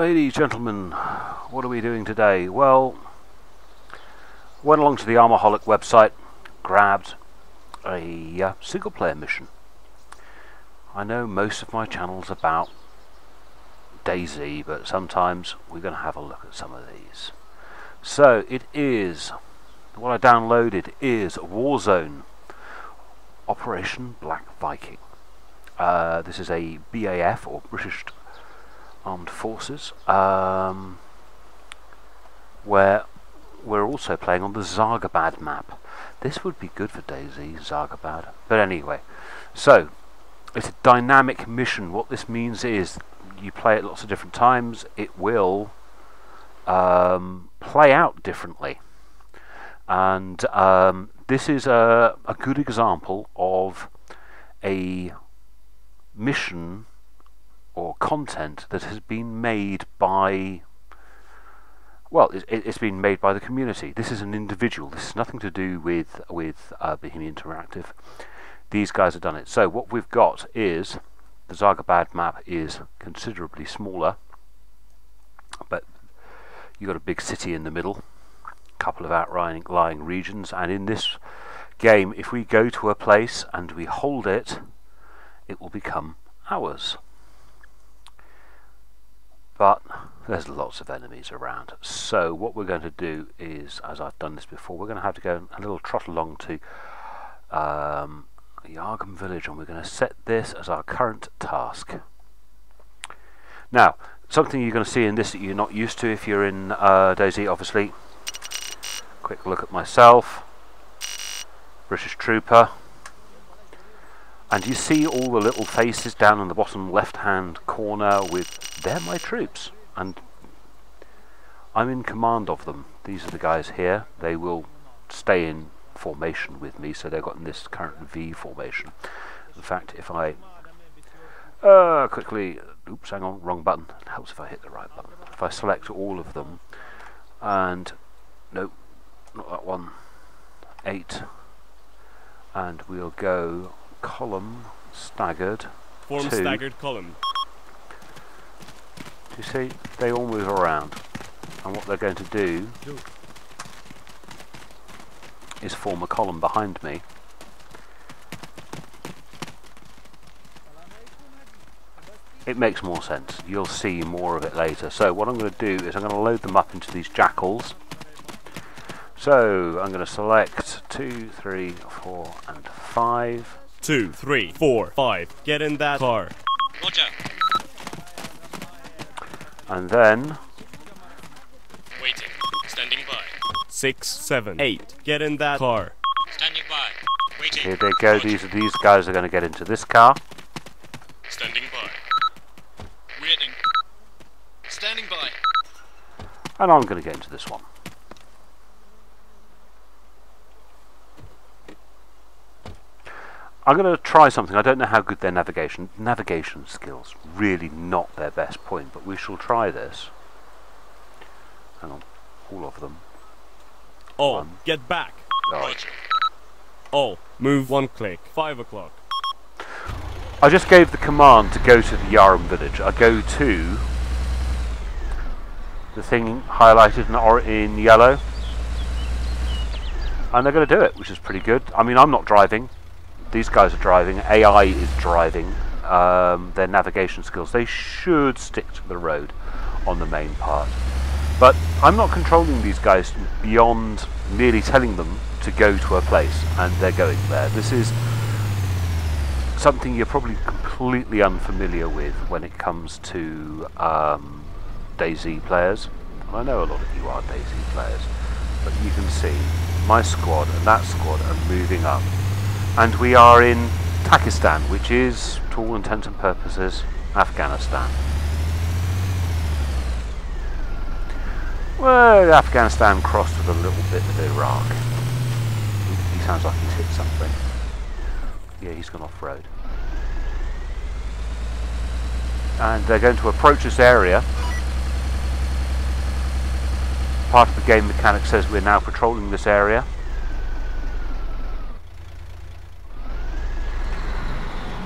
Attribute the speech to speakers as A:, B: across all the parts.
A: Ladies, gentlemen, what are we doing today? Well, went along to the ArmAholic website, grabbed a single player mission. I know most of my channel's about DayZ, but sometimes we're going to have a look at some of these. So it is, what I downloaded is Warzone, Operation Black Viking. This is a BAF, or British Armed Forces, where we're also playing on the Zagabad map. This would be good for DayZ, Zagabad. But anyway, so it's a dynamic mission. What this means is you play it lots of different times. It will play out differently, and this is a good example of a mission or content that has been made by, well, it's been made by the community. This is an individual. This has nothing to do with Bohemia Interactive. These guys have done it. So what we've got is the Zagabad map is considerably smaller, but you've got a big city in the middle, a couple of outlying regions, and in this game, if we go to a place and we hold it, it will become ours. But there's lots of enemies around. So what we're going to do is, as I've done this before, we're going to have to go a little trot along to Yargham village, and we're going to set this as our current task. Now, something you're going to see in this that you're not used to if you're in DayZ, obviously. Quick look at myself, British trooper. And you see all the little faces down in the bottom left-hand corner with, they're my troops. And I'm in command of them. These are the guys here. They will stay in formation with me, so they've got in this current V formation. In fact, if I quickly, oops, hang on, wrong button. It helps if I hit the right button. If I select all of them, and, nope, not that one, 8, and we'll go column staggered.
B: Form
A: 2.
B: Staggered column.
A: You see, they all move around, and what they're going to do is form a column behind me. It makes more sense. You'll see more of it later. So what I'm going to do is I'm going to load them up into these jackals. So I'm going to select 2, 3, 4 and 5.
B: 2, 3, 4, 5. Get in that car.
C: Roger.
A: And then
C: Waiting. Standing by.
B: 6, 7, 8. Get in that car.
C: Standing by. Waiting.
A: here they go. These guys are going to get into this car.
C: Standing by. Waiting. Standing by.
A: And I'm going to get into this one. I'm going to try something. I don't know how good their navigation skills, really not their best point, but we shall try this. Hang on, all of them.
B: All, get back.
C: Roger.
B: All, move 1 click. 5 o'clock.
A: I just gave the command to go to the Yargham village. I go to the thing highlighted in yellow, and they're going to do it, which is pretty good. I mean, I'm not driving. These guys are driving. AI is driving. Their navigation skills, they should stick to the road on the main part. But I'm not controlling these guys beyond merely telling them to go to a place, and they're going there. This is something you're probably completely unfamiliar with when it comes to DayZ players. And I know a lot of you are DayZ players, but you can see my squad and that squad are moving up. And we are in Pakistan, which is, to all intents and purposes, Afghanistan. Well, Afghanistan crossed with a little bit of Iraq. He sounds like he's hit something. Yeah, he's gone off-road. And they're going to approach this area. Part of the game mechanic says we're now patrolling this area.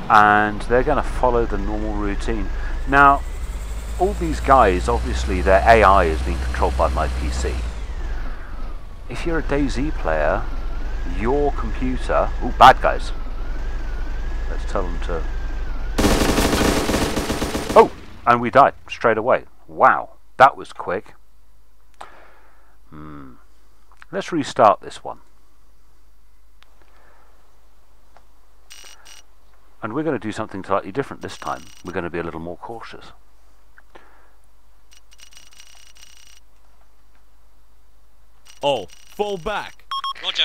A: And they're going to follow the normal routine. Now, all these guys, obviously their AI is being controlled by my PC. If you're a DayZ player, your computer... Ooh, bad guys. Let's tell them to... Oh! And we died straight away. Wow, that was quick. Let's restart this one. And we're going to do something slightly different this time. We're going to be a little more cautious.
B: All, fall back.
C: Roger.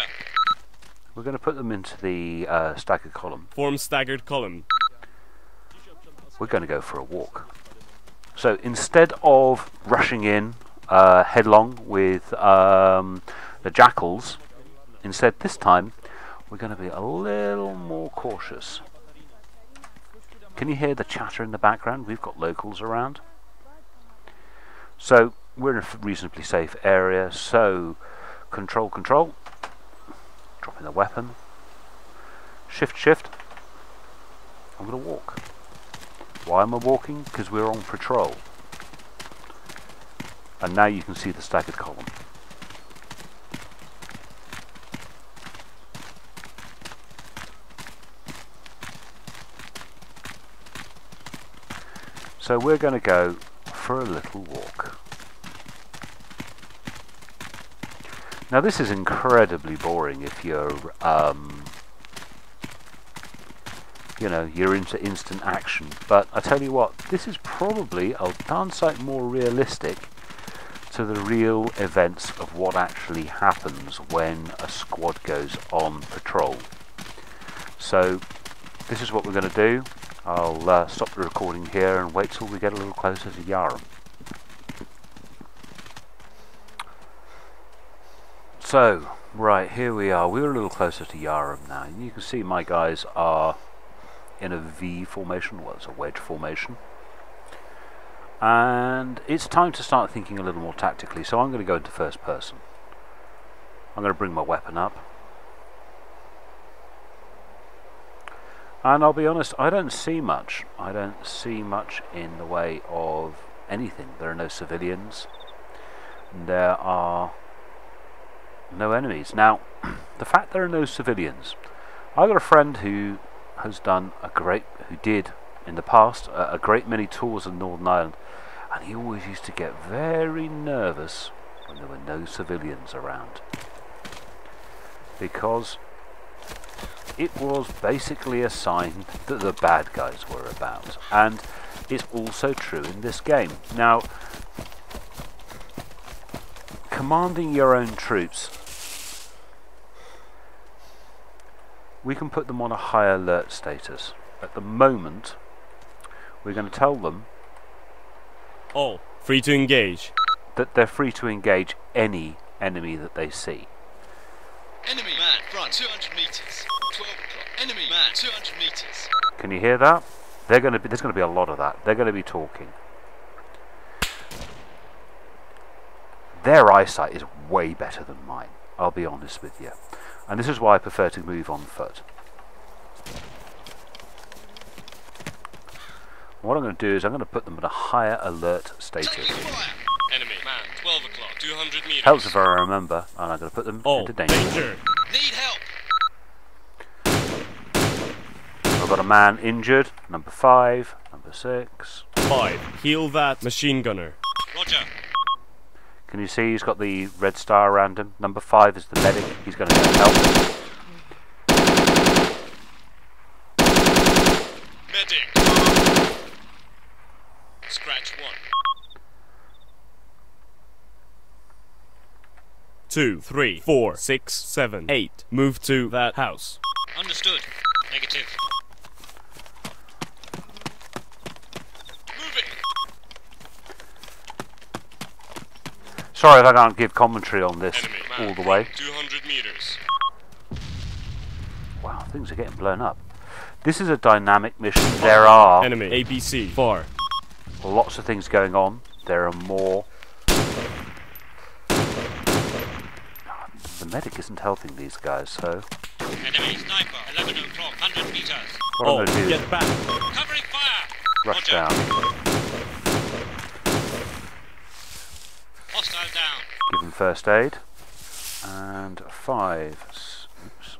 A: We're going to put them into the staggered column.
B: Form staggered column.
A: We're going to go for a walk. So instead of rushing in headlong with the jackals, instead this time we're going to be a little more cautious. Can you hear the chatter in the background? We've got locals around. So we're in a reasonably safe area, so control, control, dropping the weapon, shift, shift. I'm going to walk. Why am I walking? Because we're on patrol. And now you can see the staggered column. So we're going to go for a little walk. Now this is incredibly boring if you're, you know, you're into instant action. But I tell you what, this is probably a darn sight more realistic to the real events of what actually happens when a squad goes on patrol. So this is what we're going to do. I'll stop the recording here and wait till we get a little closer to Yaram. So, right, here we are. We're a little closer to Yaram now. And you can see my guys are in a V formation, well, it's a wedge formation. And it's time to start thinking a little more tactically, so I'm going to go into first person. I'm going to bring my weapon up. And I'll be honest, I don't see much. I don't see much in the way of anything. There are no civilians. There are no enemies. Now, the fact there are no civilians, I've got a friend who has done who did in the past, a great many tours of Northern Ireland, and he always used to get very nervous when there were no civilians around. Because it was basically a sign that the bad guys were about. And it's also true in this game. Now, commanding your own troops, we can put them on a high alert status. At the moment, we're going to tell them
B: All, free to engage.
A: that they're free to engage any enemy that they see.
C: Enemy man, front, 200 meters. 12 o'clock. Enemy man, 200 meters.
A: Can you hear that? There's going to be a lot of that. They're going to be talking. Their eyesight is way better than mine, I'll be honest with you. And this is why I prefer to move on foot. What I'm going to do is I'm going to put them at a higher alert status.
C: Enemy man, 12 o'clock, 200 meters.
A: Helps if I remember, and I'm going to put them
B: All,
A: into danger.
B: danger.
C: Need help.
A: I've got a man injured, number 5, number 6.
B: 5, heal that machine gunner.
C: Roger.
A: Can you see he's got the red star around him? Number 5 is the medic, he's going to get help.
C: Medic. Scratch 1.
B: 2, 3, 4, 6, 7, 8. Move to that house.
C: Understood. Negative. Moving.
A: Sorry if I can't give commentary on this
C: Enemy man,
A: all the way.
C: 200 meters.
A: Wow, things are getting blown up. This is a dynamic mission. There are
B: Enemy, ABC, far.
A: lots of things going on. There are more. The medic isn't helping these guys, so
C: Enemy sniper, 11 o'clock, 100 meters.
A: what I'm going to do is
B: Get back.
C: Covering fire.
A: rush
C: Roger.
A: down. first aid. And 5. Oops.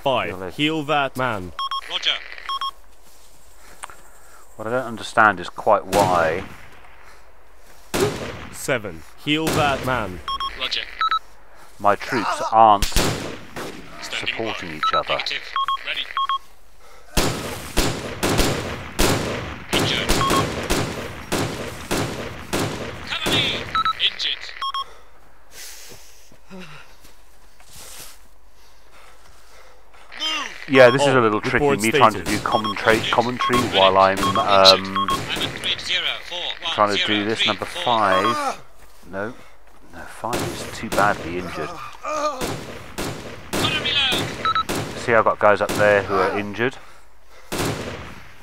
B: 5. Heal that man.
C: Roger.
A: What I don't understand is quite why
B: 7. Heal that man.
C: Roger.
A: my troops aren't
C: Standing
A: supporting
C: by.
A: each other.
C: Negative. Ready. Injured. Cover me. Injured. Move.
A: Yeah, this is
B: Oh,
A: a little tricky.
B: report
A: Me trying to
B: status.
A: do commentary while I'm
C: I'm at grid 0, 4, 1,
A: trying to
C: 0,
A: do this.
C: 3,
A: Number
C: 4.
A: 5. No, 5 is too badly injured.
C: Gotta reload.
A: See, I've got guys up there who are injured,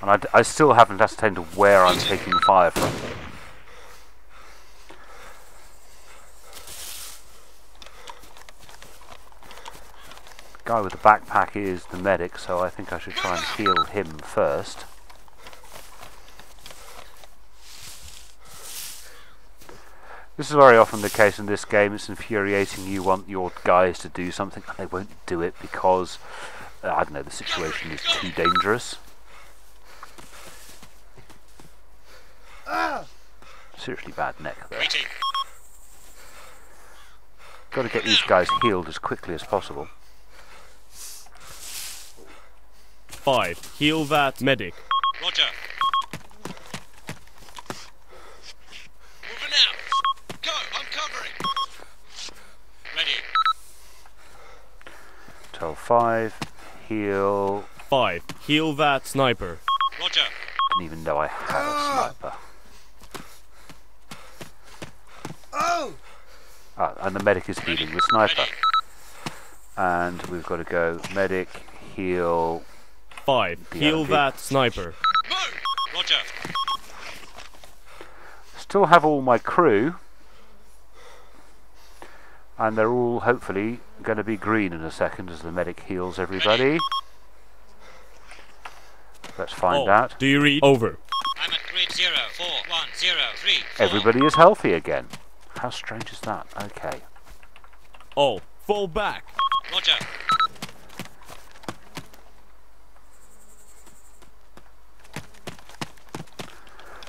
A: and I still haven't ascertained where I'm taking fire from. Guy with the backpack is the medic, so I think I should try and heal him first. This is very often the case in this game. It's infuriating. You want your guys to do something and they won't do it because, I don't know, the situation is too dangerous. Seriously bad neck there.
C: Waiting.
A: Got to get these guys healed as quickly as possible.
B: 5. Heal that medic.
C: Roger. Moving out. Go. I'm covering. Ready.
A: Tell 5. Heal.
B: 5. Heal that sniper.
C: Roger.
A: Didn't even know I had a sniper. Ah, and the medic is healing the sniper.
C: Ready.
A: And we've got to go medic, heal.
B: 5. Heal
A: enemy.
B: that sniper.
C: Move. Roger.
A: Still have all my crew, and they're all hopefully going to be green in a second as the medic heals everybody. Let's find out.
B: Do you read? Over.
C: I'm at grid 0, 4, 1, 0, 3, 4.
A: Everybody is healthy again. How strange is that? Okay.
B: All. Fall back.
C: Roger.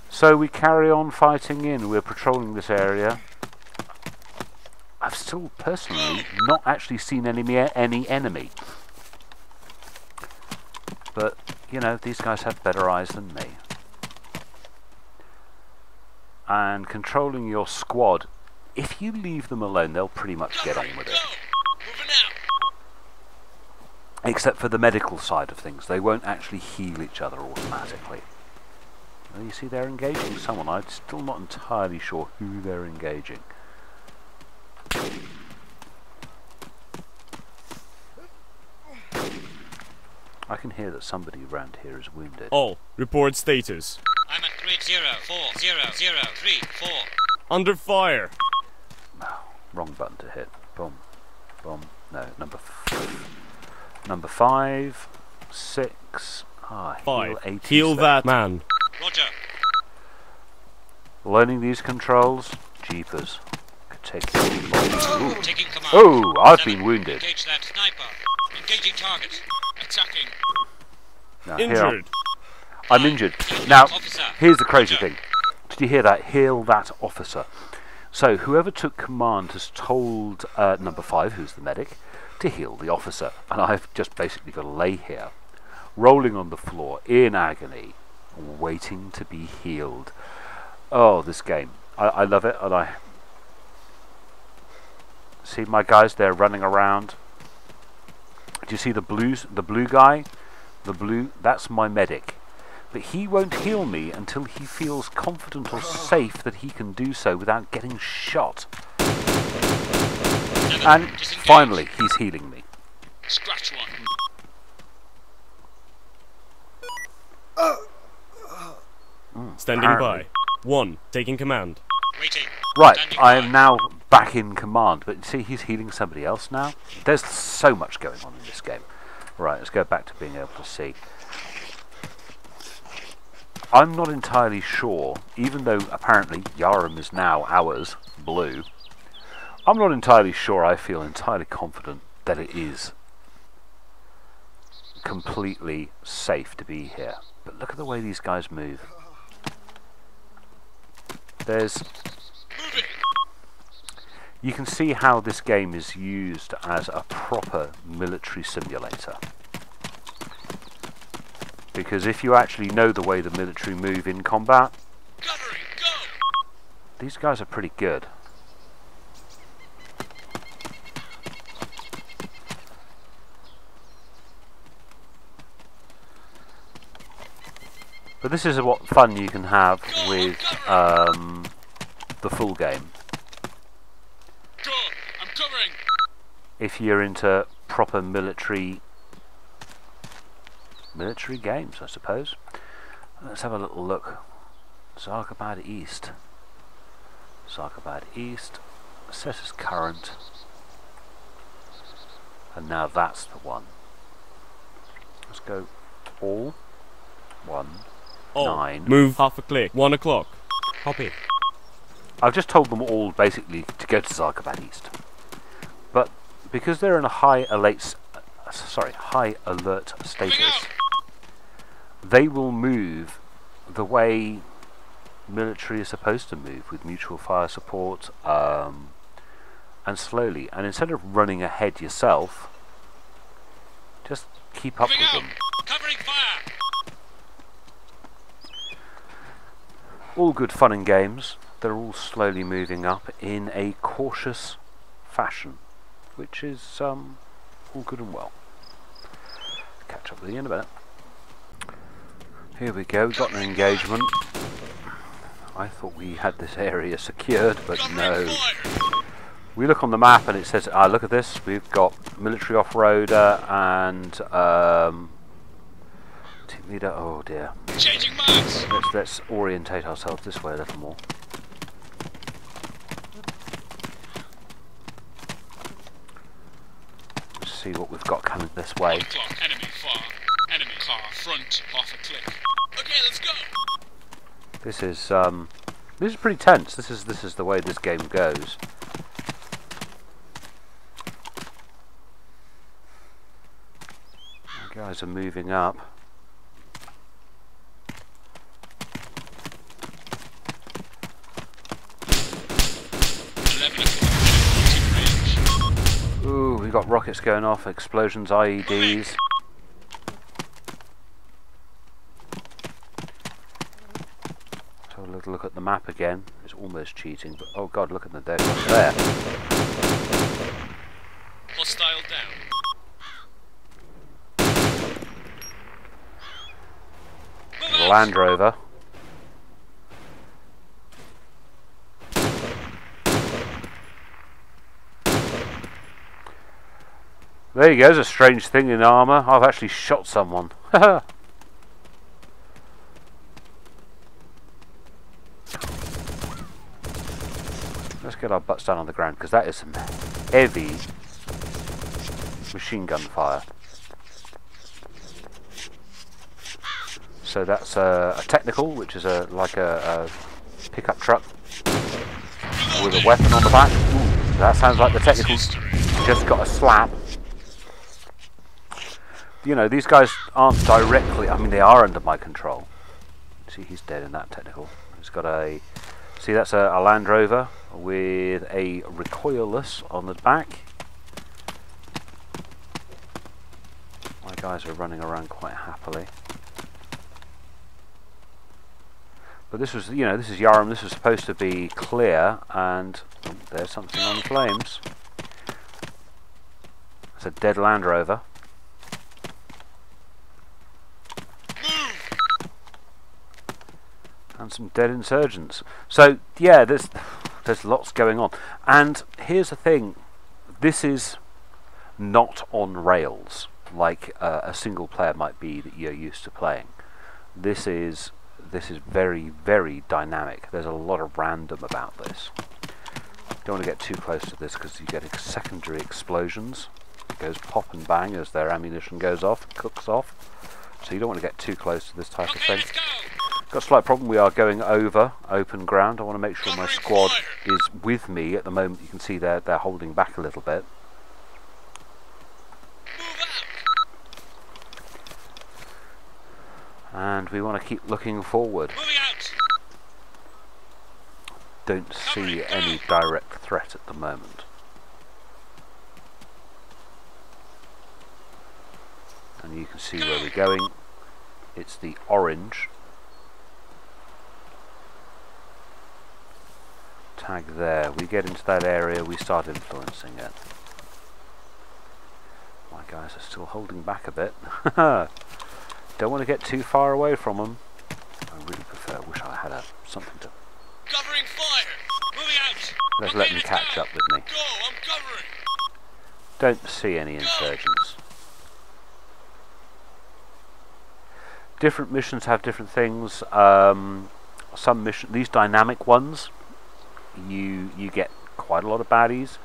A: So we carry on fighting in. We're patrolling this area. I've still personally not actually seen any enemy. But, you know, these guys have better eyes than me. And controlling your squad, if you leave them alone, they'll pretty much get on with it.
C: Moving out.
A: Except for the medical side of things. They won't actually heal each other automatically. Well, you see they're engaging someone. I'm still not entirely sure who they're engaging. I can hear that somebody around here is wounded.
B: All. Report status.
C: I'm at grid 0, 4, 0, 0, 3, 4.
B: Under fire.
A: Oh, wrong button to hit. Boom. Boom. No, number 5, 6. Ah,
B: 5.
A: heal 80
B: Heal
A: there.
B: that man.
C: Roger.
A: Learning these controls, jeepers. Could take Ooh.
C: Taking command.
A: Oh, I've
C: 7.
A: been wounded.
C: Engage that sniper. Engaging target. Attacking.
A: Now, here
B: Injured.
A: I'm injured. Now,
C: Officer.
A: here's the crazy
C: Roger.
A: thing. Did you hear that? Heal that officer. So, whoever took command has told number 5, who's the medic, to heal the officer. And I've just basically got to lay here, rolling on the floor in agony, waiting to be healed. Oh, this game. I love it. And I see my guys there running around. Do you see the blue guy? The blue, that's my medic. But he won't heal me until he feels confident or safe that he can do so without getting shot.
C: 7.
A: And
C: Disengage.
A: finally, he's healing me.
C: Scratch one.
B: Standing
A: Apparently.
B: by. 1. Taking command.
C: Waiting.
A: Right,
C: Standing
A: I
C: by.
A: am now back in command, but see, he's healing somebody else now. There's so much going on in this game. Right, let's go back to being able to see. I'm not entirely sure, even though apparently Yarum is now ours, blue, I'm not entirely sure. I feel entirely confident that it is completely safe to be here. But look at the way these guys move. You can see how this game is used as a proper military simulator. Because if you actually know the way the military move in combat, these guys are pretty good. But this is what fun you can have with the full game.
C: I'm covering.
A: If you're into proper military games, I suppose. Let's have a little look. Zarkabad East. Zarkabad East. Set as current. And now that's the one. Let's go all. 1, 9.
B: Move half a click. 1 o'clock. Copy.
A: I've just told them all basically to go to Zarkabad East. But because they're in a high alert status, they will move the way military is supposed to move, with mutual fire support and slowly. And instead of running ahead yourself, just keep up with them.
C: Covering fire.
A: All good fun and games. They're all slowly moving up in a cautious fashion, which is all good and well. Catch up with you in a minute. Here we go, got an engagement. I thought we had this area secured, but no. We look on the map and it says, look at this, we've got military off-roader and team leader. Oh dear.
C: Changing marks.
A: Let's orientate ourselves this way a little more. Let's see what we've got coming this way.
C: 1 o'clock. Enemy far. Enemy car front. Half a click. Okay, let's go.
A: This is pretty tense. This is the way this game goes. The guys are moving up. Ooh, we got rockets going off, explosions, IEDs. So a little look at the map again. It's almost cheating, but oh god, look at the dead one there.
C: Hostile down.
A: Land Rover. There you go, there's a strange thing in armour. I've actually shot someone. Let's get our butts down on the ground, because that is some heavy machine gun fire. So that's a technical, which is like a pickup truck with a weapon on the back. Ooh, that sounds like the technical just got a slap. You know, these guys aren't directly, I mean they are under my control. See, he's dead in that technical. He's got a, see that's a Land Rover with a recoilless on the back. My guys are running around quite happily. But this was, you know, this is Yarm, this was supposed to be clear, and oh, there's something on the flames. It's a dead Land Rover. And some dead insurgents. So yeah, there's lots going on. And here's the thing, this is not on rails like a single player might be that you're used to playing. This is very, very dynamic. There's a lot of random about this. Don't want to get too close to this because you get secondary explosions. It goes pop and bang as their ammunition goes off, cooks off. So you don't want to get too close to this type of thing. Got a slight problem. We are going over open ground. I want to make sure my squad is with me at the moment. You can see they're holding back a little bit. And we want to keep looking forward. Don't see any direct threat at the moment. And you can see where we're going. It's the orange tag there. We get into that area, we start influencing it. My guys are still holding back a bit. Don't want to get too far away from them. I really wish I had something to...
C: Covering fire! Moving out!
A: Let's let them catch up with me.
C: Go, I'm covering!
A: Don't see any insurgents. Different missions have different things. Some mission, these dynamic ones, you get quite a lot of baddies.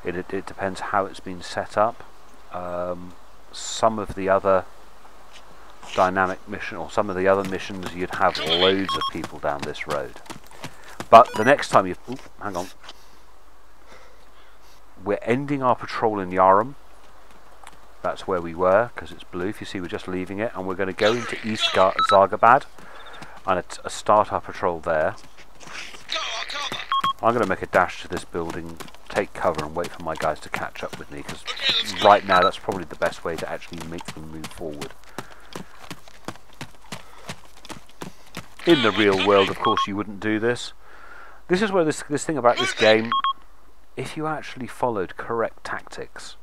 A: It depends how it's been set up. Some of the other dynamic mission, or some of the other missions, you'd have loads of people down this road. But the next time hang on. We're ending our patrol in Yarum. That's where we were, because it's blue. If you see, we're just leaving it, and we're going to go into East Zargabad and start our patrol there. I'm going to make a dash to this building, take cover, and wait for my guys to catch up with me, because right now that's probably the best way to actually make them move forward. In the real world, of course, you wouldn't do this. This is where this thing about this game, if you actually followed correct tactics,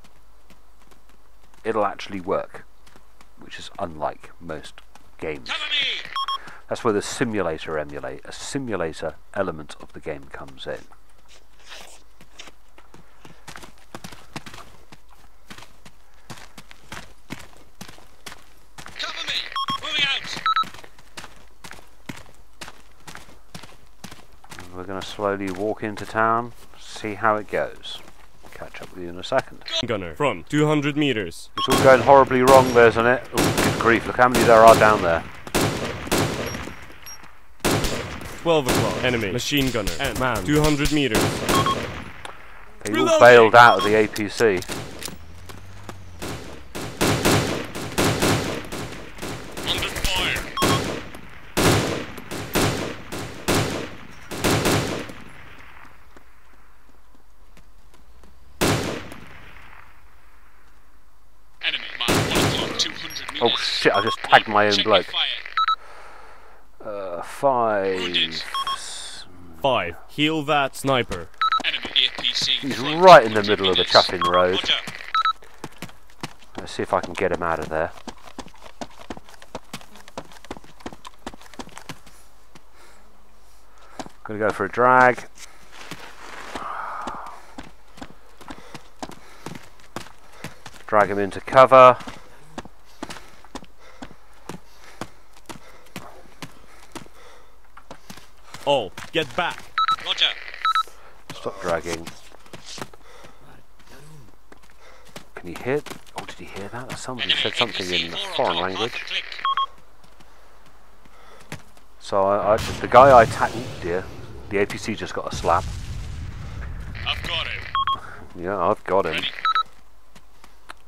A: it'll actually work, which is unlike most games. That's where the simulator element of the game comes in.
C: Cover me! Moving out!
A: And we're going to slowly walk into town, see how it goes. Catch up with you in a second.
B: Gunner, front, 200 meters.
A: It's all going horribly wrong there, isn't it? Oh, good grief, look how many there are down there.
B: 12 o'clock, enemy, machine gunner, and man, 200 meters.
A: They all bailed out of the APC.
C: Under fire! Enemy, man, 1 o'clock, 200 meters.
A: Oh shit, I just tagged my own
C: Check
A: bloke.
C: fire.
A: 5.
B: 5, heal that sniper.
C: Enemy APC.
A: He's
C: front,
A: right in the
C: 200
A: middle of the
C: meters.
A: chuffing road.
C: Roger.
A: Let's see if I can get him out of there. Gonna go for a drag. Drag him into cover.
B: All, get back.
C: Roger.
A: Stop dragging. Can you hear? Oh, did you hear that? Somebody
C: Enemy
A: said something
C: APC,
A: in
C: 4
A: foreign
C: o'clock,
A: language.
C: half a click.
A: So the guy I tagged, dear, the APC just got a slap.
C: I've got him.
A: Yeah, I've got him.
C: Ready.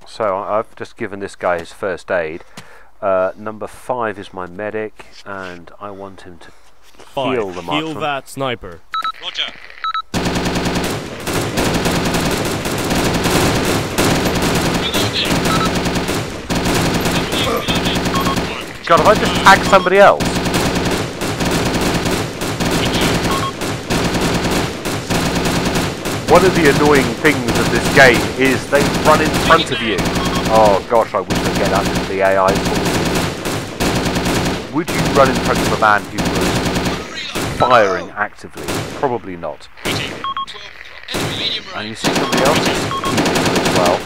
A: So I've just given this guy his first aid. Number 5 is my medic, and I want him to
B: 5,
A: heal the marksman.
B: heal that sniper.
C: Roger.
A: God, have I just tagged somebody else? One of the annoying things of this game is they run in front of you. Oh gosh, I wish I'd get under the AI for you. Would you run in front of a man who was firing actively? Probably not. And you see somebody else healing as well.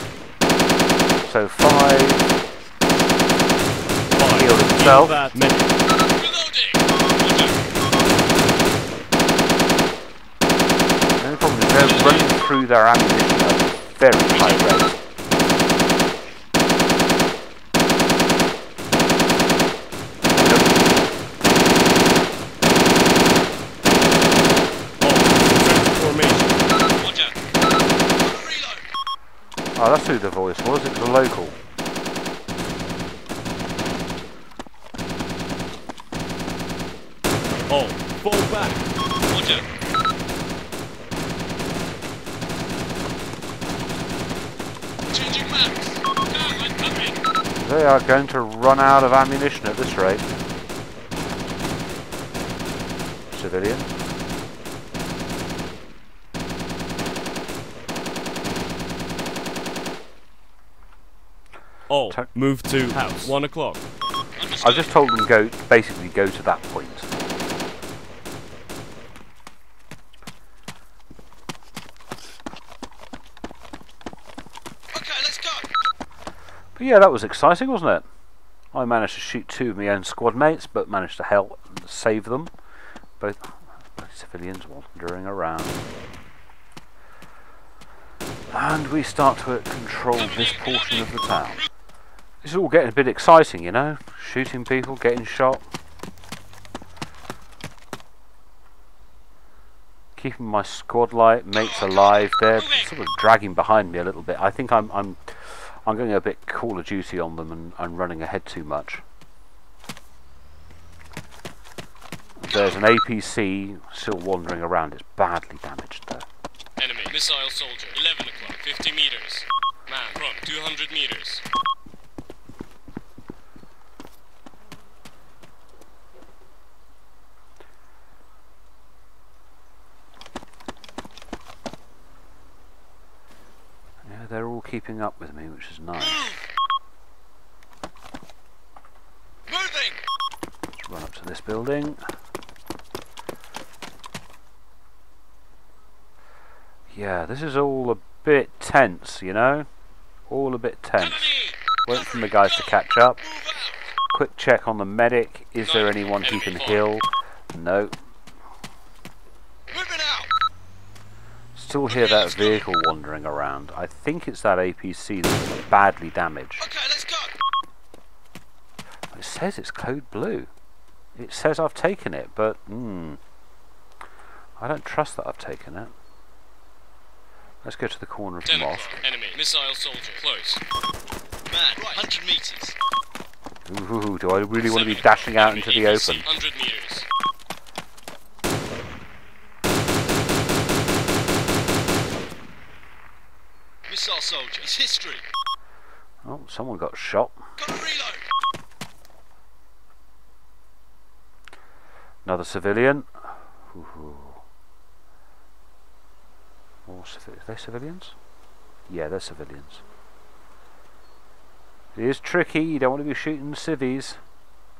A: So 5 healed himself.
B: That medic.
A: The only problem is they're running through their ammunition at a very high rate. Oh, that's who the voice was. It was a local.
B: All, fall back.
C: Roger. Changing maps. Go, I'm covering.
A: They are going to run out of ammunition at this rate. Civilian.
B: All, move to house. 1 o'clock.
A: I just told them basically go to that point.
C: Okay, let's go.
A: But yeah, that was exciting, wasn't it? I managed to shoot 2 of my own squad mates, but managed to help save them. Both civilians wandering around. And we start to control this portion of the town. This is all getting a bit exciting, you know? Shooting people, getting shot. Keeping my squad mates alive. They're sort of dragging behind me a little bit. I think I'm going a bit Call of Duty on them and I'm running ahead too much. There's an APC still wandering around. It's badly damaged though.
C: Enemy missile soldier. 11 o'clock. 50 meters. Man front. 200 meters.
A: Yeah, they're all keeping up with me, which is nice.
C: Moving.
A: Let's run up to this building. Yeah, this is all a bit tense, you know? All a bit tense. Wait for the guys to catch up. Quick check on the medic. Is there anyone he can heal? No.
C: Moving out.
A: Still hear that vehicle wandering around. I think it's that APC that's badly damaged.
C: Okay, let's go.
A: It says it's code blue. It says I've taken it, but I don't trust that I've taken it. Let's go to the corner of the
C: 10
A: mosque.
C: o'clock. Enemy missile soldier close. Man, 100 meters.
A: Ooh, do I really want to be dashing out into the open?
C: 100 meters. Missile soldier. It's history.
A: Oh, someone got shot.
C: Gotta reload.
A: Another civilian. Ooh. More are they civilians? Yeah, they're civilians. It is tricky, you don't want to be shooting civvies.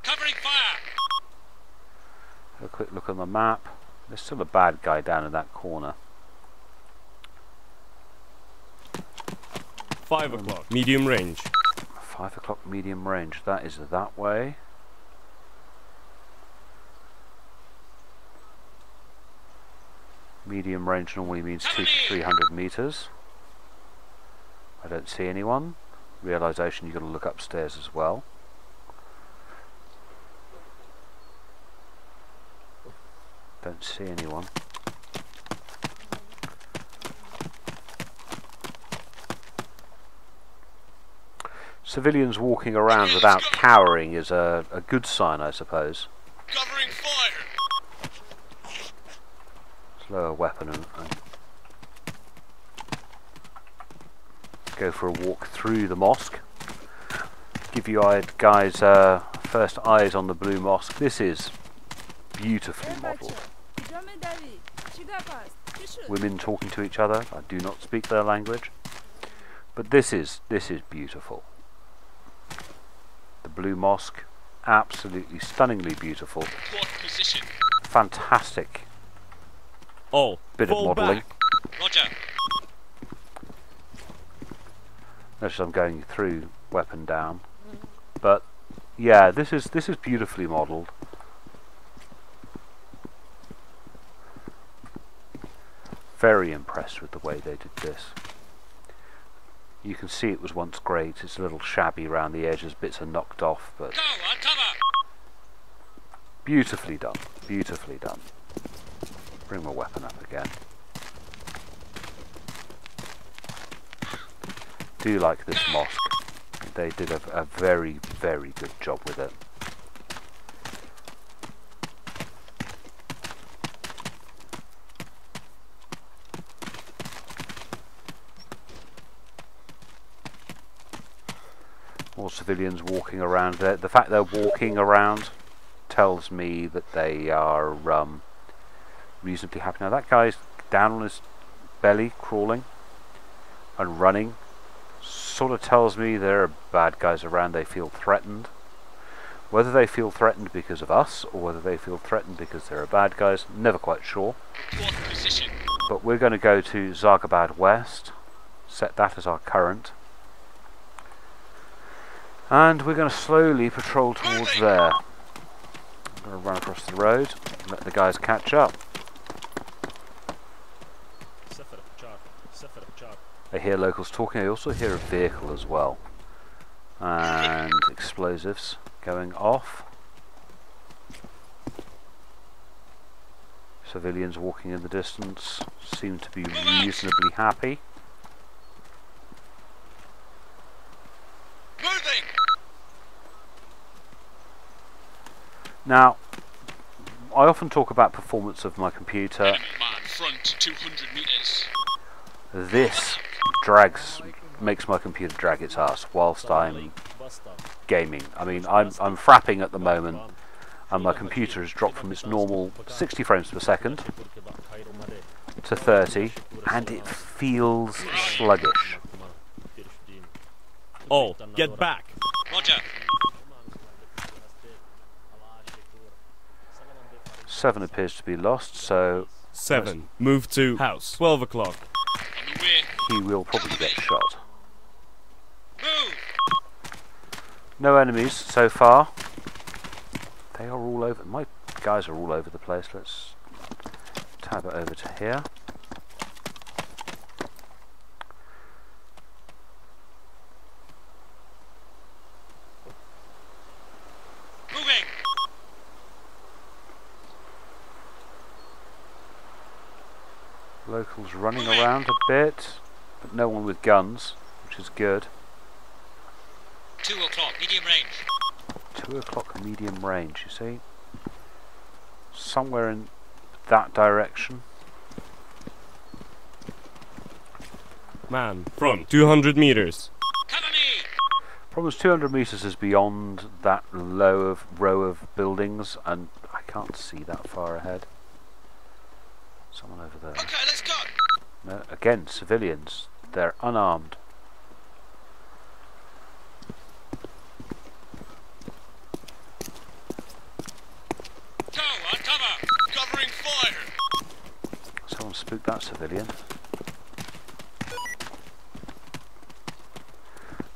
C: Covering fire.
A: A quick look on the map. There's still a bad guy down in that corner.
B: 5 o'clock. Medium range.
A: 5 o'clock medium range. That is that way. Medium range normally means 200 to 300 meters. I don't see anyone. Realization you've got to look upstairs as well. Don't see anyone. Civilians walking around without cowering is a good sign, I suppose.
C: Covering fire.
A: Lower weapon and go for a walk through the mosque. Give you guys first eyes on the blue mosque. This is beautifully modelled. Women talking to each other. I do not speak their language, but this is beautiful. The blue mosque, absolutely stunningly beautiful.
C: What position?
A: Fantastic.
B: All,
A: Bit of modelling.
B: back.
C: Roger.
A: Notice I'm going through weapon down, but yeah, this is beautifully modelled. Very impressed with the way they did this. You can see it was once great. It's a little shabby around the edges, bits are knocked off, but
C: Go, on cover.
A: beautifully done. Beautifully done. Bring my weapon up again. do like this mosque. They did a very, very good job with it. More civilians walking around there. The fact they're walking around tells me that they are reasonably happy. Now that guy's down on his belly, crawling and running. Sort of tells me there are bad guys around. They feel threatened. Whether they feel threatened because of us or whether they feel threatened because there are bad guys, never quite sure. But we're going to go to Zagabad West, set that as our current, and we're going to slowly patrol towards there. I'm going to run across the road and let the guys catch up. I hear locals talking. I also hear a vehicle as well, and explosives going off. Civilians walking in the distance seem to be reasonably happy.
C: Moving.
A: Now, I often talk about performance of my computer.
C: Enemy man front 200 meters.
A: This makes my computer drag its ass whilst I'm gaming. I mean, I'm frapping at the moment, and my computer has dropped from its normal 60 frames per second to 30, and it feels sluggish.
B: All, get back!
C: Roger.
A: 7 appears to be lost, so
B: 7, move to house. 12 o'clock.
C: On the way.
A: he will probably get shot.
C: Move.
A: No enemies so far. They are all over. My guys are all over the place. Let's tab it over to here.
C: Moving.
A: Locals running around a bit, but no one with guns, which is good.
C: 2 o'clock, medium range.
A: 2 o'clock medium range, you see? Somewhere in that direction.
B: Man, front 200 meters.
C: Cover me.
A: Problem is 200 meters is beyond that row of buildings, and I can't see that far ahead. Someone over there.
C: Okay, let's go.
A: No, again, civilians. They're unarmed.
C: Go, on cover. Covering fire.
A: Someone spooked that civilian.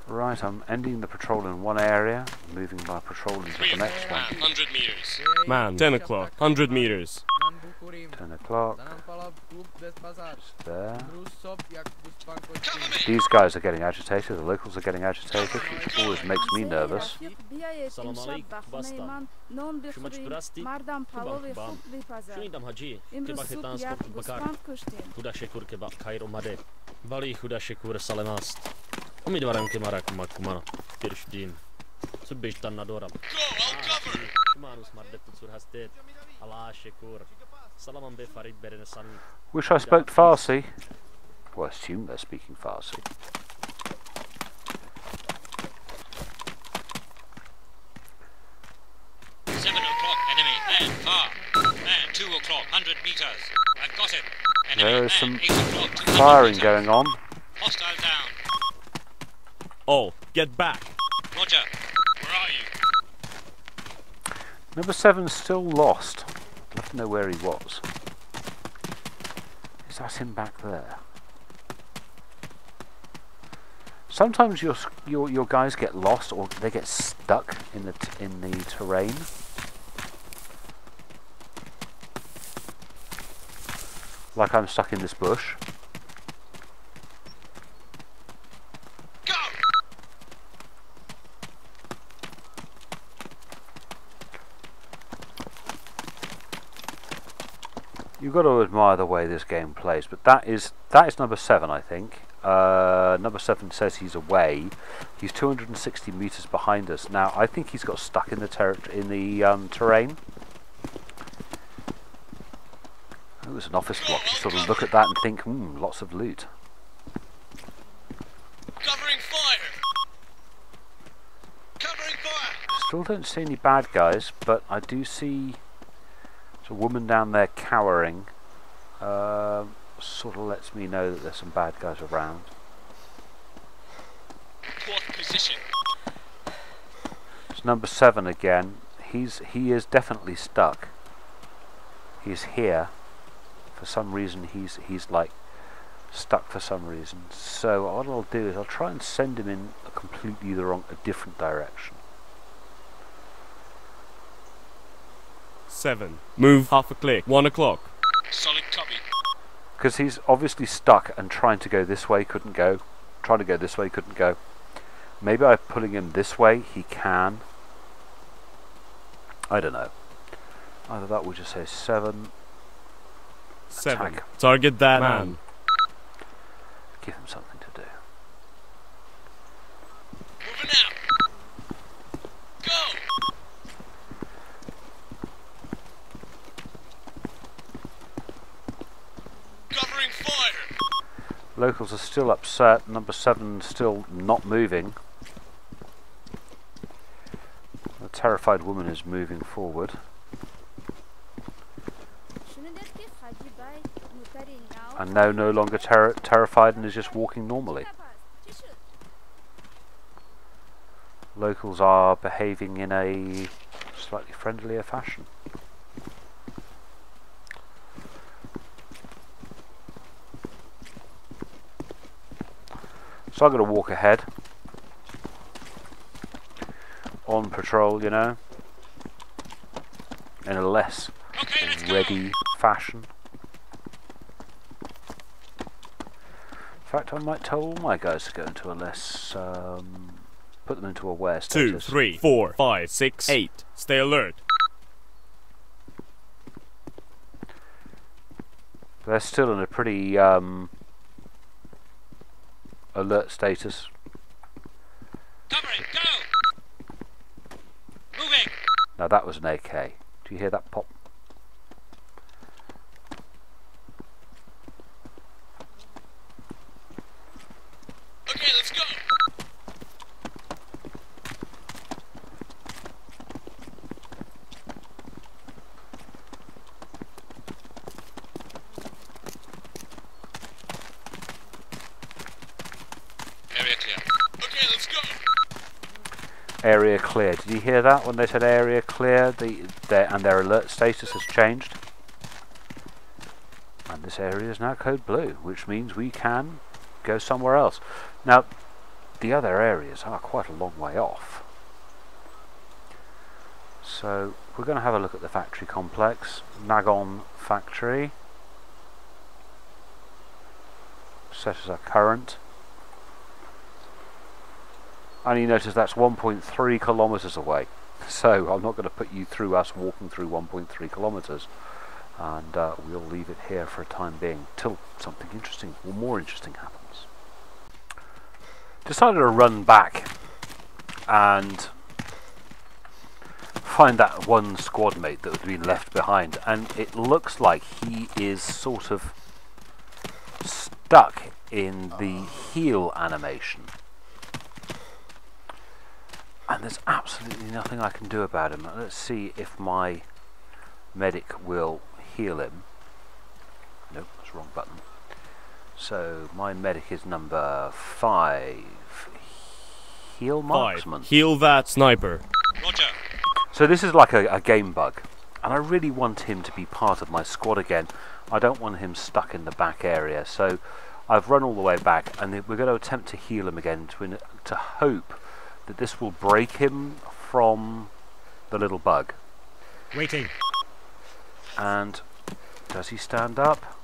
A: Right, I'm ending the patrol in one area, moving my patrol into the next one.
C: 100 meters.
B: Man, 10 o'clock, 100 meters.
A: 10 o'clock. Just there.
C: Cover me.
A: These guys are getting agitated, the locals are getting agitated, which always makes me nervous.
D: Salam aleik, bastan. شما چطور هستی؟ خوبم. شنیدم حاجی که با خیتان سپرد بکار. خدا شکر که با خیر اومده. ولی خدا شکر سالم است. امیدوارم که مرا کمک کنه. پیرش دین. سو بیشتر ندارم.
C: Go, I'll cover.
D: شما هنوز مرد بسیار هستید. الله شکر. سلام به فرید برنسان.
A: Wish I spoke Farsi. Well, I assume they're speaking Farsi.
C: Man, far. Man, 2 o'clock, 100 meters. I've got him. Enemy
A: There is
C: man,
A: some
C: 8 o'clock, 200
A: firing
C: meters.
A: going on.
C: Hostile down.
B: All, get back.
C: Roger. Where are you?
A: Number 7's still lost. I'd love to know where he was. Is that him back there? Sometimes your guys get lost or they get stuck in the terrain. Like I'm stuck in this bush.
C: Go!
A: You've got to admire the way this game plays, but that is number 7, I think. Number 7 says he's away. He's 260 meters behind us. Now, I think he's got stuck in the terrain. Oh, there's an office block. You sort of look at that and think, lots of loot.
C: Covering fire. Covering fire.
A: Still don't see any bad guys, but I do see a woman down there cowering. Sort of lets me know that there's some bad guys around.
C: Fourth position.
A: It's number 7 again. He is definitely stuck. He's here. For some reason he's like stuck for some reason. So what I'll do is I'll try and send him in a different direction.
B: 7. Move half a click. 1 o'clock.
C: Solid copy.
A: Because he's obviously stuck and trying to go this way, couldn't go. Trying to go this way, couldn't go. Maybe by pulling him this way, he can. I don't know. Either that, we'll just say 7.
B: 7.
A: Attack.
B: Target that man.
A: Give him something to do.
C: Moving out. Go. Covering fire.
A: Locals are still upset. Number 7 still not moving. The terrified woman is moving forward. And now no longer terrified and is just walking normally. Locals are behaving in a slightly friendlier fashion. So I'm going to walk ahead on patrol, you know, in a less ready fashion. In fact, I might tell all my guys to go into a less, put them into a wear status.
B: 2, 3, 4, 5, 6, 8. Stay alert.
A: They're still in a pretty alert status.
C: Covering. Go. Moving.
A: Now that was an AK. Do you hear that pop?
C: Okay, let's go. Area clear. Okay, let's go.
A: Area clear. Did you hear that when they said area clear? Their alert status has changed. And this area is now code blue, which means we can go somewhere else. Now, the other areas are quite a long way off. So we're going to have a look at the factory complex. Nagon factory. Set as our current. And you notice that's 1.3 kilometers away. So I'm not going to put you through us walking through 1.3 kilometers. And we'll leave it here for a time being till something interesting or more interesting happens. Decided to run back and find that one squad mate that had been left behind, and it looks like he is sort of stuck in the heal animation. And there's absolutely nothing I can do about him. Let's see if my medic will heal him. Nope, that's the wrong button. So my medic is number 5. Heal marksman.
B: 5. Heal that sniper.
C: Roger.
A: So this is like a game bug, and I really want him to be part of my squad again. I don't want him stuck in the back area. So I've run all the way back, and we're going to attempt to heal him again to hope that this will break him from the little bug.
B: Waiting.
A: And does he stand up?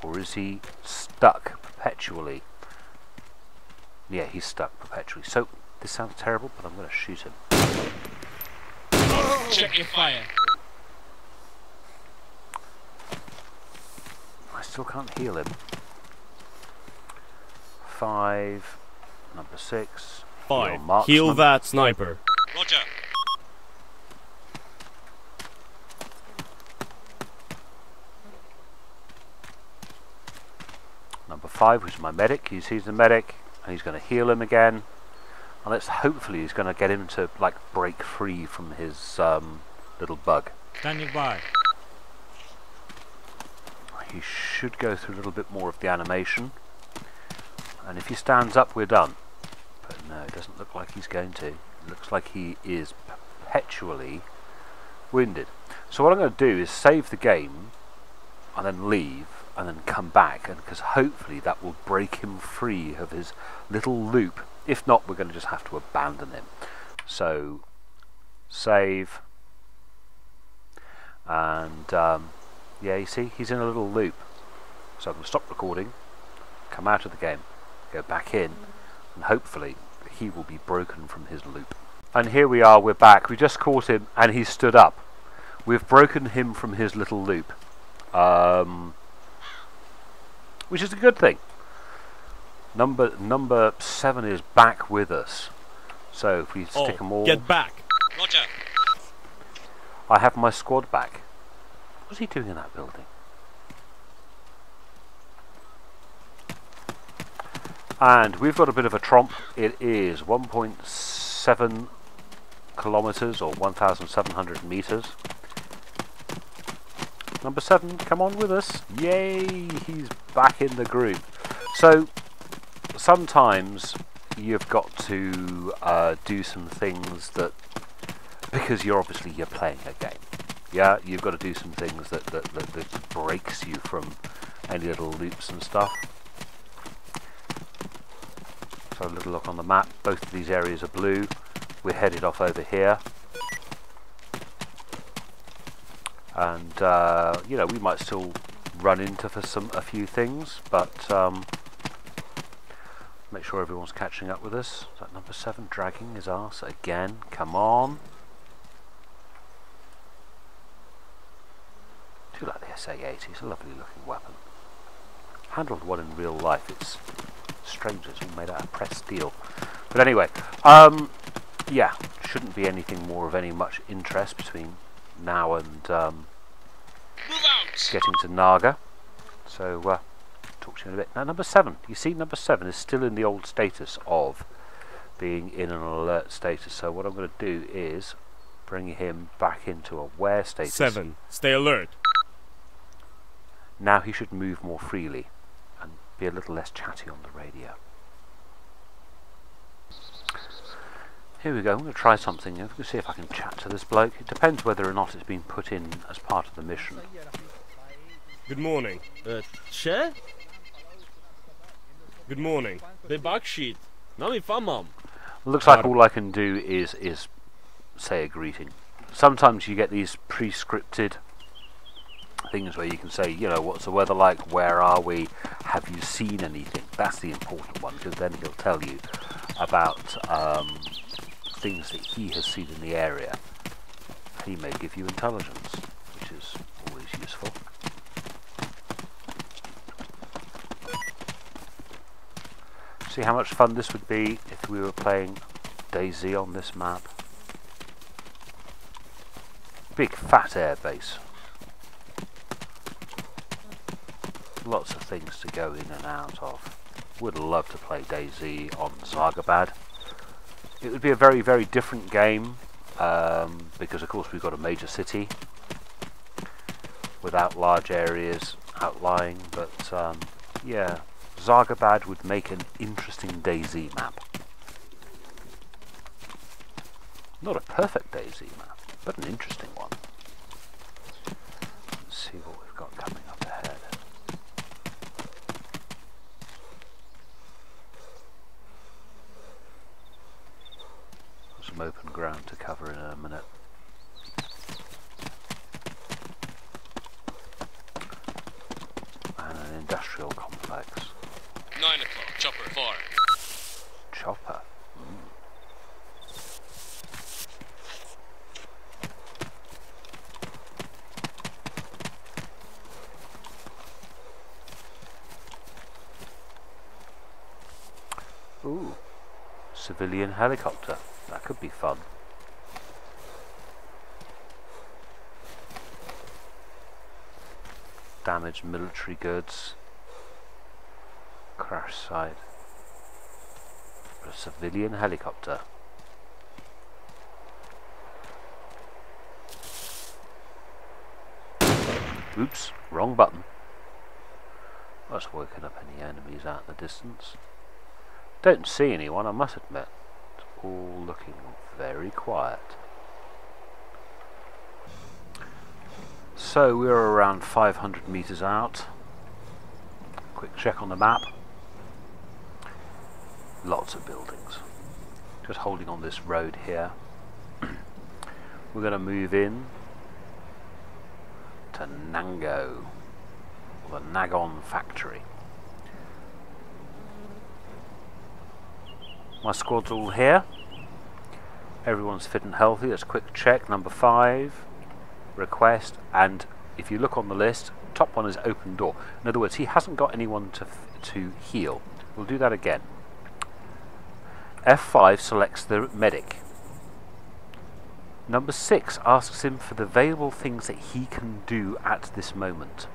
A: Or is he stuck perpetually? Yeah, he's stuck perpetually. So, this sounds terrible, but I'm going to shoot him.
C: Check your fire.
A: I still can't heal him. 5, number 6.
B: 5.
A: marksman.
B: Heal that sniper.
C: Roger.
A: Number 5, which is my medic. He sees the medic, and he's going to heal him again. And let's hopefully he's going to get him to like break free from his little bug.
E: Standing by.
A: He should go through a little bit more of the animation, and if he stands up, we're done. But no, it doesn't look like he's going to. It looks like he is perpetually wounded. So what I'm going to do is save the game, and then leave, and then come back, and because hopefully that will break him free of his little loop. If not, we're going to just have to abandon him. So save, and yeah, you see, he's in a little loop. So I'm going to stop recording, come out of the game, go back in, and hopefully he will be broken from his loop. And here we are, we're back. We just caught him, and he stood up. We've broken him from his little loop, which is a good thing. Number 7 is back with us. So if we stick them all...
B: Get back!
C: Roger.
A: I have my squad back. What's he doing in that building? And we've got a bit of a tromp. It is 1.7 kilometers or 1,700 meters. Number 7, come on with us. Yay, he's back in the group. So sometimes you've got to do some things that, because you're playing a game. Yeah, you've got to do some things that breaks you from any little loops and stuff. So a little look on the map. Both of these areas are blue. We're headed off over here. And you know, we might still run into a few things, but make sure everyone's catching up with us. Is that number 7 dragging his arse again? Come on. I do like the SA-80, it's a lovely looking weapon. Handled one in real life, it's strange, it's all made out of pressed steel. But anyway, yeah, shouldn't be anything more of any much interest between now and getting to Naga. So, talk to you in a bit. Now, number 7, you see number 7 is still in the old status of being in an alert status. So what I'm going to do is bring him back into a where status.
B: 7, stay alert.
A: Now he should move more freely and be a little less chatty on the radio. Here we go, I'm going to try something. I'm going to see if I can chat to this bloke. It depends whether or not it's been put in as part of the mission.
B: Good morning.
D: Che?
B: Good morning.
D: Be backsheet. Nami famam.
A: Looks like all I can do is say a greeting. Sometimes you get these pre-scripted things where you can say, you know, what's the weather like, where are we, have you seen anything? That's the important one, because then he'll tell you about things that he has seen in the area. He may give you intelligence, which is always useful. See how much fun this would be if we were playing DayZ on this map. Big fat air base. Lots of things to go in and out of. Would love to play DayZ on Zagabad. It would be a very, very different game because of course we've got a major city without large areas outlying, but yeah, Zagabad would make an interesting DayZ map. Not a perfect DayZ map, but an interesting one. Let's see what we've got coming up ahead. Some open ground to cover in a minute. And an industrial complex.
C: 9 o'clock, chopper 4.
A: Chopper. Ooh, civilian helicopter. That could be fun. Damaged military goods. Crash site. A civilian helicopter. Oops, wrong button. That's woken up any enemies out in the distance. Don't see anyone, I must admit. It's all looking very quiet. So we're around 500 meters out. Quick check on the map. Lots of buildings. Just holding on this road here. We're going to move in to Nango, or the Nagon factory. My squad's all here. Everyone's fit and healthy. Let's quick check. Number 5, request, and if you look on the list, top one is open door. In other words, he hasn't got anyone to heal. We'll do that again. F5 selects the medic. Number 6 asks him for the available things that he can do at this moment.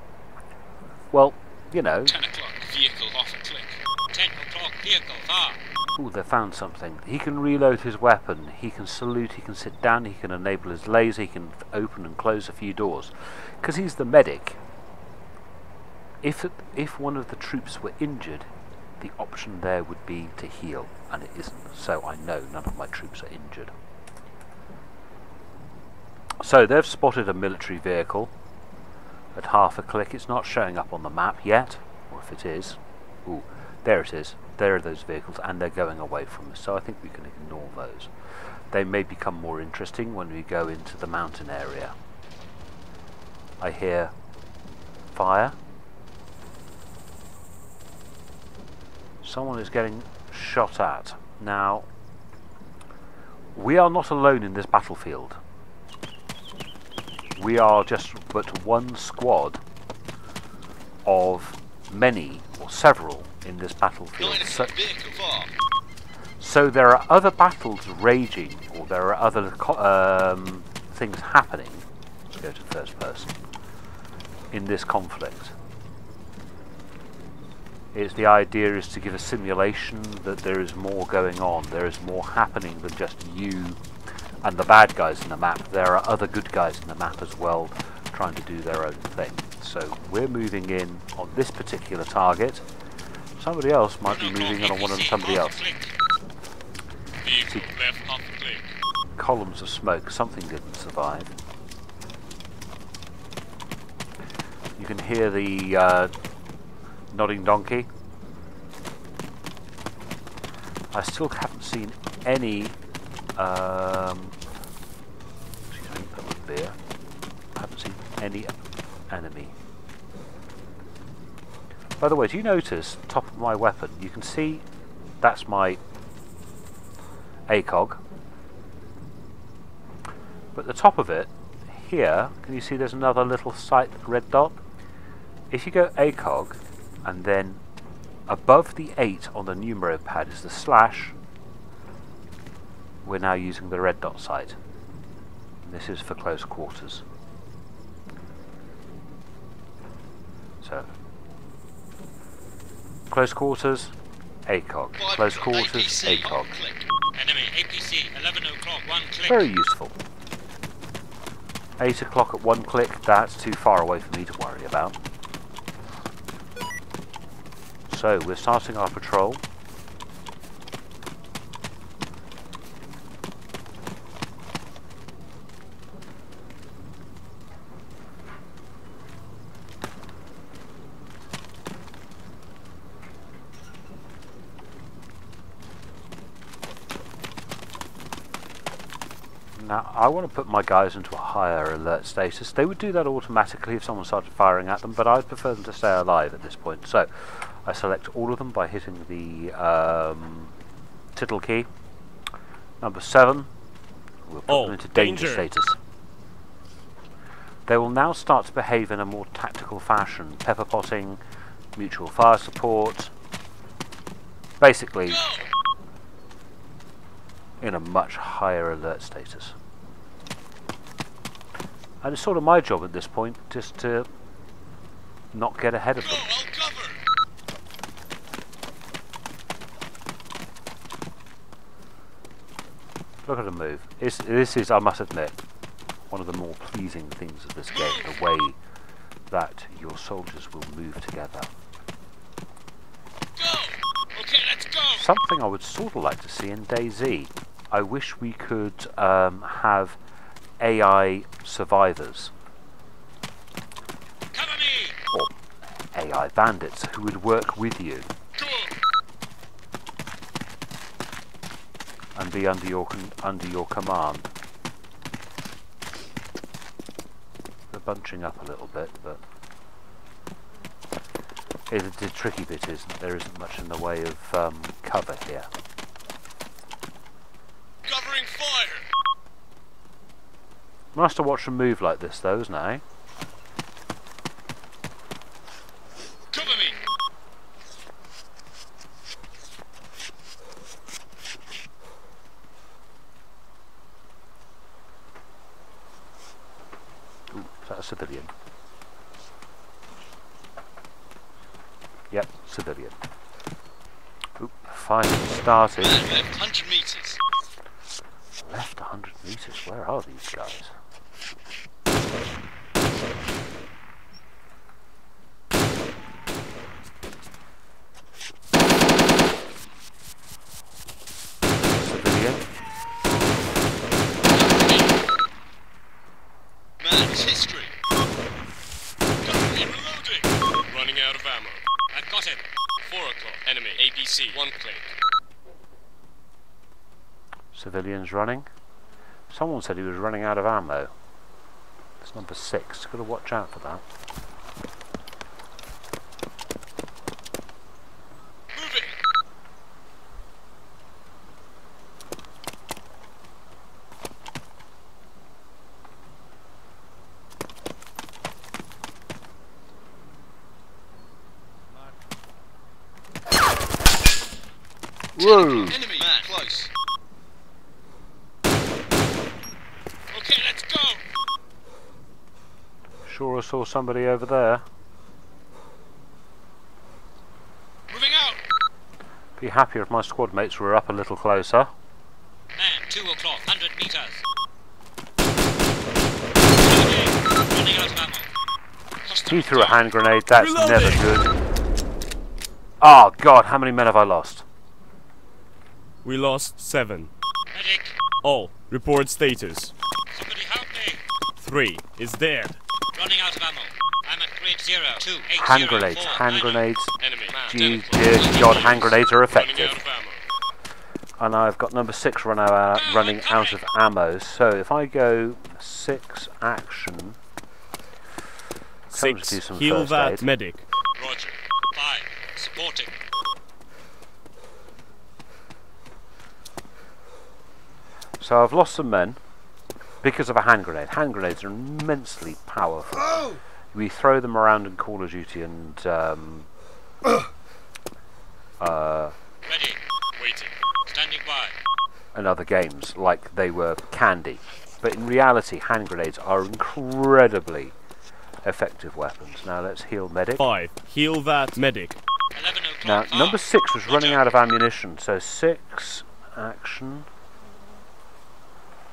A: Well, you know.
C: 10 o'clock, vehicle off a click. 10 o'clock, vehicle far.
A: Ooh, they found something. He can reload his weapon, he can salute, he can sit down, he can enable his laser, he can open and close a few doors. Because he's the medic, if one of the troops were injured, the option there would be to heal, and it isn't. So I know none of my troops are injured. So they've spotted a military vehicle at half a click. It's not showing up on the map yet, or if it is, ooh, there it is. There are those vehicles, and they're going away from us, so I think we can ignore those. They may become more interesting when we go into the mountain area. I hear fire. Someone is getting shot at. Now, we are not alone in this battlefield. We are just but one squad of many, or several, in this battlefield. So there are other battles raging, or there are other things happening. Let's go to first person. In this conflict. The idea is to give a simulation that there is more going on. There is more happening than just you and the bad guys in the map. There are other good guys in the map as well, trying to do their own thing. So we're moving in on this particular target. Somebody else might be moving in on one of somebody else. See, columns of smoke. Something didn't survive. You can hear the nodding donkey. I still haven't seen any. Excuse me, that was beer. I haven't seen any enemy. By the way, do you notice top of my weapon? You can see that's my ACOG. But the top of it, here, can you see there's another little sight red dot? If you go ACOG, and then above the 8 on the numero pad is the slash, we're now using the red dot sight. This is for close quarters. So, close quarters, ACOG. Close quarters, ACOG.
C: Enemy APC, 11 o'clock, 1 click.
A: Very useful. 8 o'clock at 1 click, that's too far away for me to worry about. So, we're starting our patrol. Now, I want to put my guys into a higher alert status. They would do that automatically if someone started firing at them, but I'd prefer them to stay alive at this point. So, I select all of them by hitting the tittle key. Number 7, we'll put them into danger status. They will now start to behave in a more tactical fashion. Pepper potting, mutual fire support. Basically, in a much higher alert status. And it's sort of my job at this point, just to not get ahead of them.
C: I'll cover.
A: Look at them move. This is, I must admit, one of the more pleasing things of this game, the way that your soldiers will move together.
C: Go. Okay, let's go.
A: Something I would sort of like to see in DayZ. I wish we could have AI survivors.
C: Cover me.
A: Or AI bandits who would work with you
C: Go.
A: and be under your command. They're bunching up a little bit, but the tricky bit is that there isn't much in the way of cover here.
C: Covering fire.
A: Nice to watch them move like this, though, isn't it? Eh?
C: Cover me.
A: Ooh, is that a civilian? Yep, civilian. Oop, fighting started.
C: Man left 100 meters.
A: Left 100 meters. Where are these guys? Civilian.
C: Man, it's history. Cover me, reloading. Running out of ammo. I've got him. 4 o'clock. Enemy. ABC. 1 click.
A: Civilians running. Someone said he was running out of ammo. It's number 6. Got to watch out for that.
C: Moving.
A: Whoa!
C: Enemy. Man, close. Okay, let's go.
A: Sure I saw somebody over there.
C: Moving out.
A: Be happier if my squad mates were up a little closer.
C: Man, 2 o'clock. 100 meters. Running out of ammo.
A: He threw a hand grenade. That's
B: Reloading.
A: never good. Oh God, how many men have I lost?
B: We lost 7.
C: Medic.
B: All. Report status.
C: Somebody help me.
B: 3 is dead.
C: Running out of ammo. I'm at grade 0. 2, 8,
A: Hand
C: 0,
A: grenades,
C: 4,
A: hand
C: 9.
A: grenades.
C: Enemy. Man,
A: Gee,
C: 10
A: dear
C: o'clock.
A: God, hand grenades are
C: Running
A: effective.
C: out of ammo.
A: And I've got number 6 running out of ammo. So if I go 6 action, come to do
B: 6.
A: some
B: Heal
A: first
B: that
A: aid.
B: medic.
C: Roger. 5. Supporting.
A: So I've lost some men because of a hand grenade. Hand grenades are immensely powerful. We throw them around in Call of Duty and
C: Ready. Waiting. Standing by.
A: and other games like they were candy. But in reality, hand grenades are incredibly effective weapons. Now let's heal medic.
B: 5. Heal that medic.
C: 11
A: Now
C: o'clock.
A: number 6 was running out of ammunition, so 6 action.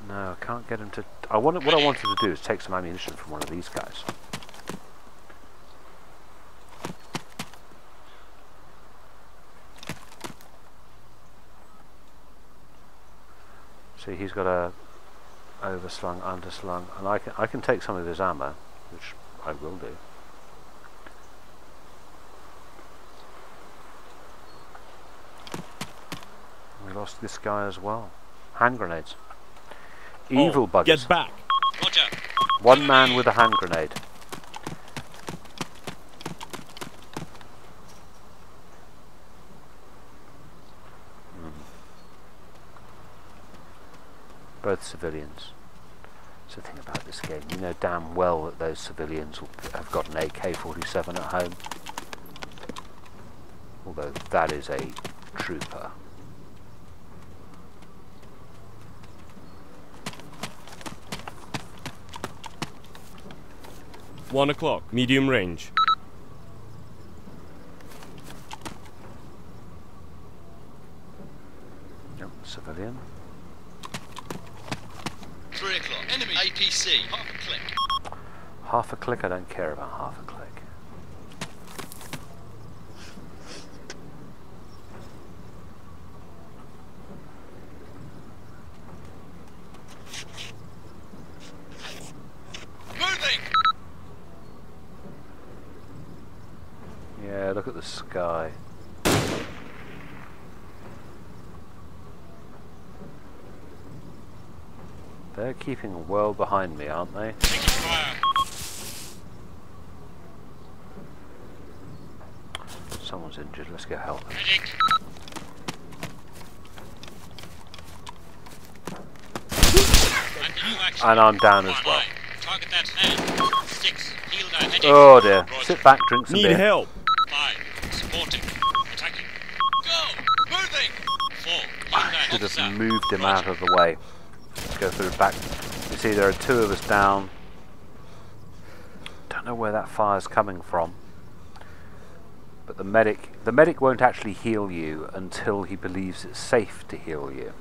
A: No, I can't get him to. What I wanted to do is take some ammunition from one of these guys. See, he's got a overslung, underslung, and I can take some of his ammo, which I will do. We lost this guy as well. Hand grenades. Evil
B: All.
A: buggers.
B: Get back.
C: Roger.
A: One man with a hand grenade. Both civilians. That's the thing about this game. You know damn well that those civilians have got an AK-47 at home. Although that is a trooper.
B: 1 o'clock. Medium range.
A: Yep, civilian.
C: 3 o'clock. Enemy APC. Half a click.
A: Half a click, I don't care about half a click.
C: Moving!
A: Yeah, look at the sky. They're keeping well behind me, aren't they?
C: Taking fire.
A: Someone's injured, let's go help.
C: Medic.
A: And I'm down as well.
C: Target that hand. 6. Heal that medic.
A: Oh dear.
C: Roger.
A: Sit back, drink some
B: Need
A: beer.
B: help.
C: 5. Supporting. Attacking. Go! Moving! 4. Heal
A: I
C: that
A: should
C: officer.
A: have moved him out
C: Roger.
A: of the way. Let's go through the back. You see, there are 2 of us down. Don't know where that fire's coming from. But the medic won't actually heal you until he believes it's safe to heal you.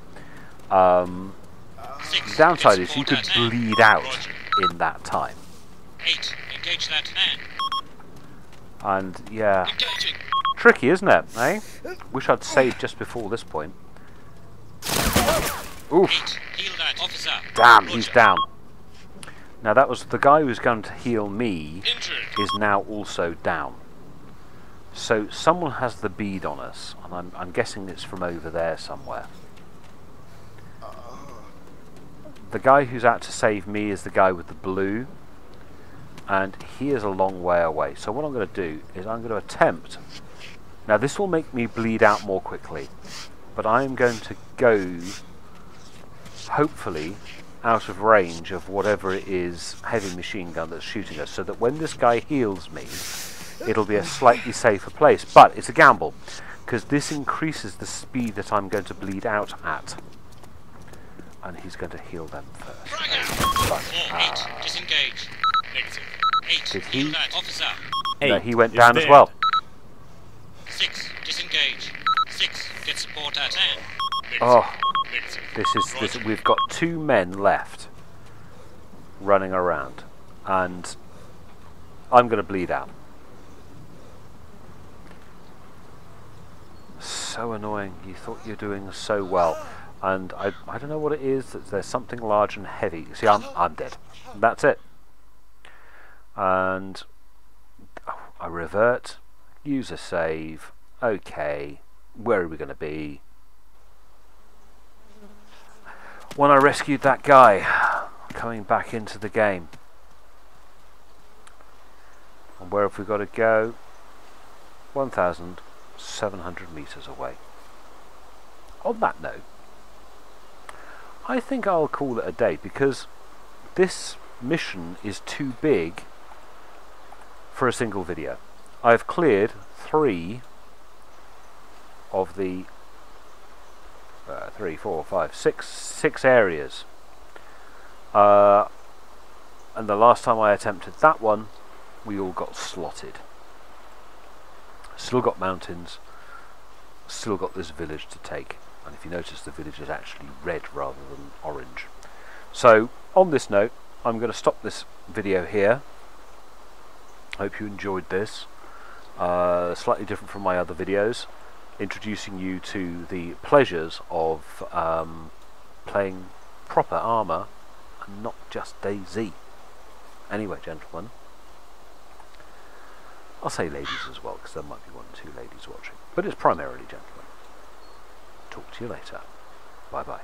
A: The
C: 6.
A: downside
C: Get
A: is you
C: support
A: could
C: that hand.
A: bleed out
C: Roger.
A: in that time.
C: 8. Engage that hand.
A: And yeah,
C: Engaging.
A: tricky, isn't it? Eh? Wish I'd saved just before this point. Oof.
C: 8. Heal that officer.
A: Damn,
C: Roger.
A: he's down. Now that was the guy who was going to heal me
C: Injured.
A: is now also down. So someone has the bead on us, and I'm guessing it's from over there somewhere. The guy who's out to save me is the guy with the blue, and he is a long way away. So what I'm going to do is I'm going to attempt. Now this will make me bleed out more quickly, but I am going to go, hopefully, out of range of whatever it is heavy machine gun that's shooting us, so that when this guy heals me, it'll be a slightly safer place. But it's a gamble, because this increases the speed that I'm going to bleed out at. And he's going to heal them first.
C: Frag out. 4. 8. Disengage. Negative. 8.
A: Did
C: Heal
A: he?
C: that officer.
A: No, he went
B: is
A: down as
B: dead.
A: well.
C: 6. Disengage. 6. Get support at hand. Negative.
A: Oh,
C: Negative.
A: this.
C: Roger.
A: We've got 2 men left running around, and I'm going to bleed out. So annoying. You thought you were doing so well, and I don't know what it is. There's something large and heavy. See, I'm dead. That's it. And I revert. Use a save. Okay. Where are we going to be? When I rescued that guy, coming back into the game. And where have we got to go? 1,700 meters away. On that note, I think I'll call it a day, because this mission is too big for a single video. I've cleared 3 of the 6 areas, and the last time I attempted that one, we all got slotted. Still got mountains, still got this village to take, and if you notice, the village is actually red rather than orange. So on this note, I'm going to stop this video here. Hope you enjoyed this. Slightly different from my other videos, introducing you to the pleasures of playing proper Arma and not just DayZ. Anyway, gentlemen, I'll say ladies as well, because there might be 1 or 2 ladies watching, but it's primarily gentlemen. Talk to you later. Bye bye.